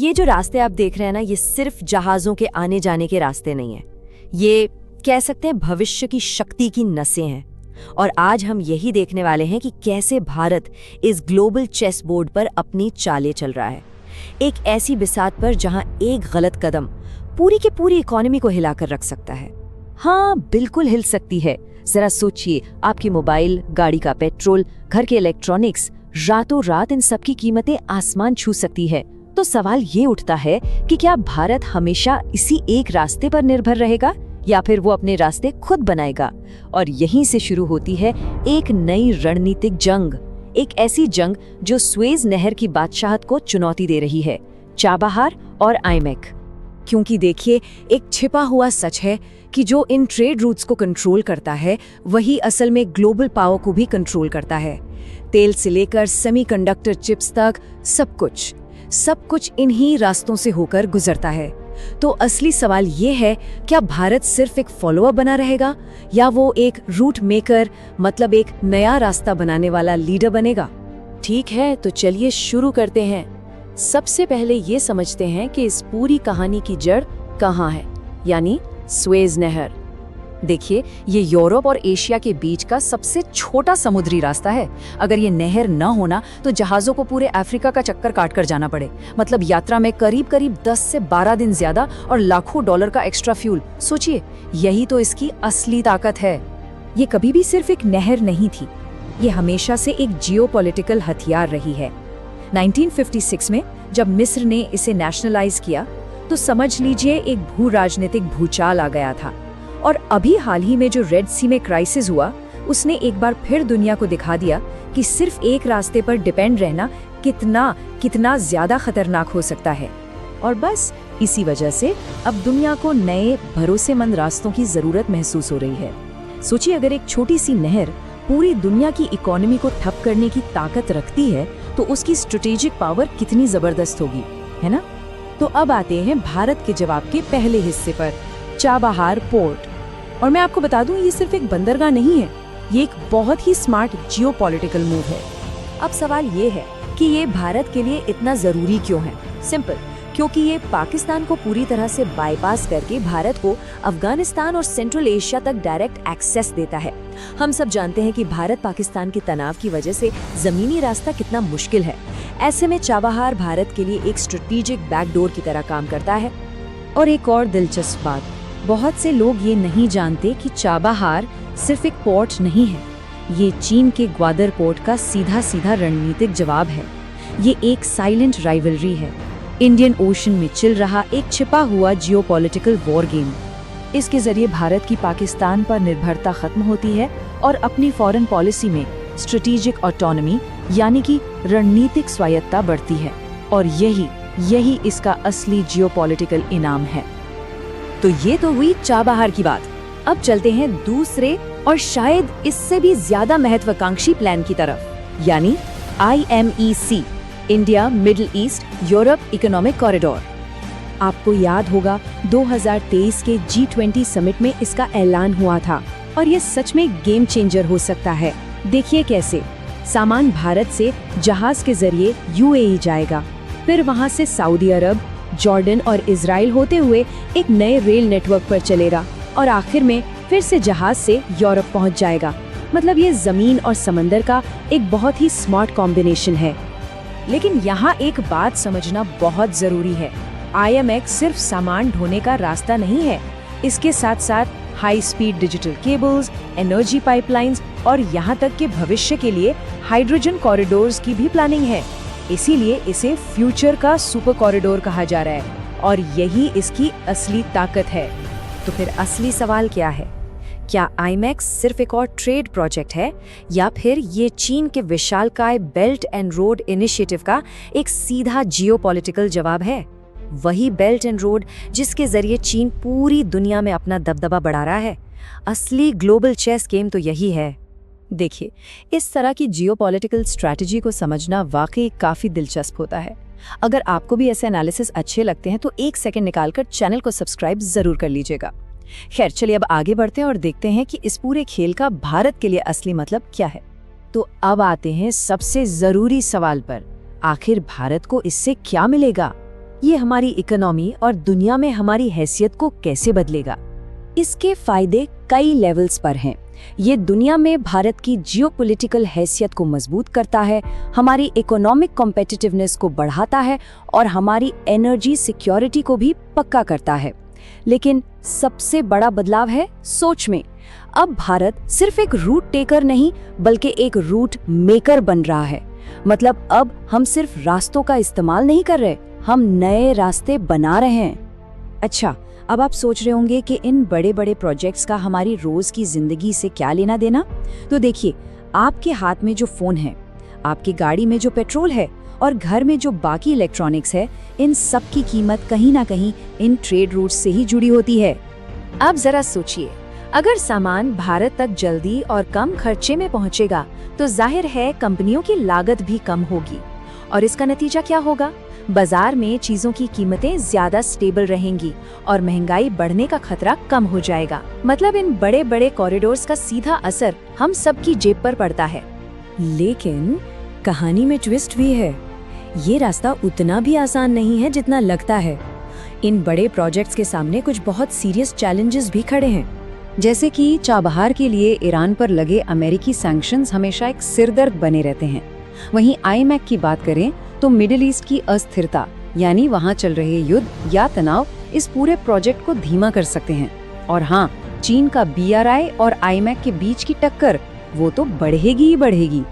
ये जो रास्ते आप देख रहे हैं ना, ये सिर्फ जहाजों के आने जाने के रास्ते नहीं है। ये कह सकते हैं भविष्य की शक्ति की नसें हैं। और आज हम यही देखने वाले हैं कि कैसे भारत इस ग्लोबल चेस बोर्ड पर अपनी चालें चल रहा है। एक ऐसी बिसात पर जहां एक गलत कदम पूरी की पूरी इकोनॉमी को हिलाकर रख सकता है। हाँ, बिल्कुल हिल सकती है। जरा सोचिए, आपकी मोबाइल, गाड़ी का पेट्रोल, घर के इलेक्ट्रॉनिक्स, रातों रात इन सब की कीमतें आसमान छू सकती है। तो सवाल ये उठता है कि क्या भारत हमेशा इसी एक रास्ते पर निर्भर रहेगा या फिर वो अपने रास्ते खुद बनाएगा। और यहीं से शुरू होती है एक नई रणनीतिक जंग, एक ऐसी जंग जो स्वेज नहर की बादशाहत को चुनौती दे रही है, चाबहार और आईमेक। क्योंकि देखिए, एक छिपा हुआ सच है कि जो इन ट्रेड रूट्स को कंट्रोल करता है वही असल में ग्लोबल पावर को भी कंट्रोल करता है। तेल से लेकर सेमीकंडक्टर चिप्स तक सब कुछ इन्हीं रास्तों से होकर गुजरता है। तो असली सवाल ये है, क्या भारत सिर्फ एक फॉलोअर बना रहेगा या वो एक रूट मेकर, मतलब एक नया रास्ता बनाने वाला लीडर बनेगा। ठीक है, तो चलिए शुरू करते हैं। सबसे पहले ये समझते हैं कि इस पूरी कहानी की जड़ कहाँ है, यानी स्वेज नहर। देखिए, ये यूरोप और एशिया के बीच का सबसे छोटा समुद्री रास्ता है। अगर ये नहर न होना तो जहाजों को पूरे अफ्रीका का चक्कर काटकर जाना पड़े, मतलब यात्रा में करीब 10 से 12 दिन ज्यादा और लाखों डॉलर का एक्स्ट्रा फ्यूल। सोचिए, यही तो इसकी असली ताकत है। ये कभी भी सिर्फ एक नहर नहीं थी, ये हमेशा से एक जियोपॉलिटिकल हथियार रही है। 1956 में जब मिस्र ने इसे नेशनलाइज किया तो समझ लीजिए एक भू राजनीतिक भूचाल आ गया था। और अभी हाल ही में जो रेड सी में क्राइसिस हुआ, उसने एक बार फिर दुनिया को दिखा दिया कि सिर्फ एक रास्ते पर डिपेंड रहना कितना ज्यादा खतरनाक हो सकता है। और बस इसी वजह से अब दुनिया को नए भरोसेमंद रास्तों की जरूरत महसूस हो रही है। सोचिए, अगर एक छोटी सी नहर पूरी दुनिया की इकोनॉमी को ठप करने की ताकत रखती है तो उसकी स्ट्रेटेजिक पावर कितनी जबरदस्त होगी, है ना। तो अब आते हैं भारत के जवाब के पहले हिस्से पर, चाबहार पोर्ट। और मैं आपको बता दूं, ये सिर्फ एक बंदरगाह नहीं है, ये एक बहुत ही स्मार्ट जियोपॉलिटिकल मूव है। अब सवाल ये है कि ये भारत के लिए इतना जरूरी क्यों है। सिंपल, क्योंकि ये पाकिस्तान को पूरी तरह से बाईपास करके भारत को अफगानिस्तान और सेंट्रल एशिया तक डायरेक्ट एक्सेस देता है। हम सब जानते हैं कि भारत पाकिस्तान के तनाव की वजह से जमीनी रास्ता कितना मुश्किल है। ऐसे में चाबहार भारत के लिए एक स्ट्रेटेजिक बैकडोर की तरह काम करता है। और एक और दिलचस्प बात, बहुत से लोग ये नहीं जानते कि चाबहार सिर्फ एक पोर्ट नहीं है, ये चीन के ग्वादर पोर्ट का सीधा रणनीतिक जवाब है। ये एक साइलेंट राइवलरी है, इंडियन ओशन में चल रहा एक छिपा हुआ जियोपॉलिटिकल वॉर गेम। इसके जरिए भारत की पाकिस्तान पर निर्भरता खत्म होती है और अपनी फॉरेन पॉलिसी में स्ट्रेटेजिक ऑटोनॉमी यानी कि रणनीतिक स्वायत्ता बढ़ती है। और यही इसका असली जियोपॉलिटिकल इनाम है। तो ये तो हुई चाबहार की बात। अब चलते हैं दूसरे और शायद इससे भी ज्यादा महत्वाकांक्षी प्लान की तरफ, यानी IMEC, India middle east Europe economic corridor. आपको याद होगा 2023 के G20 समिट में इसका ऐलान हुआ था और ये सच में गेम चेंजर हो सकता है। देखिए कैसे सामान भारत से जहाज के जरिए UAE जाएगा, फिर वहां से सऊदी अरब, जॉर्डन और इजराइल होते हुए एक नए रेल नेटवर्क पर चलेगा और आखिर में फिर से जहाज से यूरोप पहुंच जाएगा। मतलब ये जमीन और समंदर का एक बहुत ही स्मार्ट कॉम्बिनेशन है। लेकिन यहाँ एक बात समझना बहुत जरूरी है, IMEC सिर्फ सामान ढोने का रास्ता नहीं है। इसके साथ साथ high speed digital cables, energy pipelines और यहाँ तक के भविष्य के लिए हाइड्रोजन कॉरिडोर्स की भी प्लानिंग है। इसीलिए इसे फ्यूचर का सुपर कॉरिडोर कहा जा रहा है और यही इसकी असली ताकत है। तो फिर असली सवाल क्या है? क्या IMEC सिर्फ एक और ट्रेड प्रोजेक्ट है या फिर ये चीन के विशालकाय बेल्ट एंड रोड इनिशिएटिव का एक सीधा जियोपॉलिटिकल जवाब है? वही बेल्ट एंड रोड जिसके जरिए चीन पूरी दुनिया में अपना दबदबा बढ़ा रहा है। असली ग्लोबल चेस गेम तो यही है। देखिए, इस तरह की जियोपॉलिटिकल स्ट्रैटेजी को समझना वाकई काफी दिलचस्प होता है। अगर आपको भी ऐसे एनालिसिस अच्छे लगते हैं तो एक सेकंड निकालकर चैनल को सब्सक्राइब जरूर कर लीजिएगा। खैर, चलिए अब आगे बढ़ते हैं और देखते हैं कि इस पूरे खेल का भारत के लिए असली मतलब क्या है। तो अब आते हैं सबसे जरूरी सवाल पर, आखिर भारत को इससे क्या मिलेगा? ये हमारी इकोनॉमी और दुनिया में हमारी हैसियत को कैसे बदलेगा? इसके फायदे कई लेवल्स पर हैं। ये दुनिया में भारत की जियोपॉलिटिकल हैसियत को मजबूत करता है, हमारी इकोनॉमिक कॉम्पिटिटिवनेस को बढ़ाता है और हमारी एनर्जी सिक्योरिटी को भी पक्का करता है। लेकिन सबसे बड़ा बदलाव है सोच में। अब भारत सिर्फ एक रूट टेकर नहीं बल्कि एक रूट मेकर बन रहा है। मतलब अब हम सिर्फ रास्तों का इस्तेमाल नहीं कर रहे, हम नए रास्ते बना रहे हैं। अच्छा, अब आप सोच रहे होंगे कि इन बड़े बड़े प्रोजेक्ट्स का हमारी रोज की जिंदगी से क्या लेना देना? तो देखिए, आपके हाथ में जो फोन है, आपकी गाड़ी में जो पेट्रोल है और घर में जो बाकी इलेक्ट्रॉनिक्स है, इन सब की कीमत कहीं ना कहीं इन ट्रेड रूट्स से ही जुड़ी होती है। अब जरा सोचिए, अगर सामान भारत तक जल्दी और कम खर्चे में पहुंचेगा तो जाहिर है कंपनियों की लागत भी कम होगी और इसका नतीजा क्या होगा? बाजार में चीजों की कीमतें ज्यादा स्टेबल रहेंगी और महंगाई बढ़ने का खतरा कम हो जाएगा। मतलब इन बड़े बड़े कॉरिडोर्स का सीधा असर हम सबकी जेब पर पड़ता है। लेकिन कहानी में ट्विस्ट भी है। ये रास्ता उतना भी आसान नहीं है जितना लगता है। इन बड़े प्रोजेक्ट्स के सामने कुछ बहुत सीरियस चैलेंजेस भी खड़े हैं, जैसे कि चाबहार के लिए ईरान पर लगे अमेरिकी सैंक्शंस हमेशा एक सिरदर्द बने रहते हैं। वहीं आईमैक की बात करें तो मिडिल ईस्ट की अस्थिरता, यानी वहां चल रहे युद्ध या तनाव इस पूरे प्रोजेक्ट को धीमा कर सकते हैं। और हाँ, चीन का BRI और आईमैक के बीच की टक्कर वो तो बढ़ेगी ही बढ़ेगी।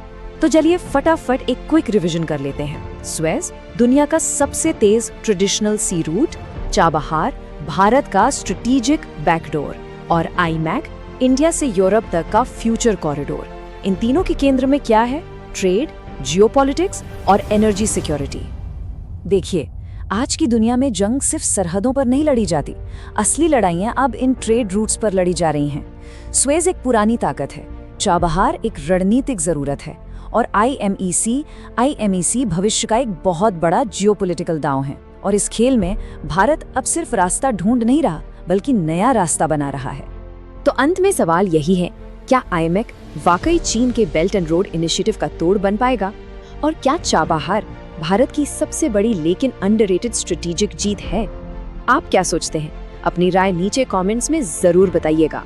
तो चलिए फटाफट एक क्विक रिवीजन कर लेते हैं। स्वेज दुनिया का सबसे तेज ट्रेडिशनल सी रूट, चाबहार भारत का स्ट्रेटेजिक बैकडोर और आईमैक इंडिया से यूरोप तक का फ्यूचर कॉरिडोर। इन तीनों के केंद्र में क्या है? ट्रेड, जियोपॉलिटिक्स और एनर्जी सिक्योरिटी। देखिए, आज की दुनिया में जंग सिर्फ सरहदों पर नहीं लड़ी जाती, असली लड़ाइयां अब इन ट्रेड रूट्स पर लड़ी जा रही हैं। स्वेज एक पुरानी ताकत है, चाबहार एक रणनीतिक जरूरत है और IMEC भविष्य का एक बहुत बड़ा जियोपॉलिटिकल दांव है। और इस खेल में भारत अब सिर्फ रास्ता ढूंढ नहीं रहा बल्कि नया रास्ता बना रहा है। तो अंत में सवाल यही है, क्या आईमैक वाकई चीन के बेल्ट एंड रोड इनिशिएटिव का तोड़ बन पाएगा? और क्या चाबहार भारत की सबसे बड़ी लेकिन अंडररेटेड स्ट्रेटेजिक जीत है? आप क्या सोचते हैं? अपनी राय नीचे कमेंट्स में जरूर बताइएगा।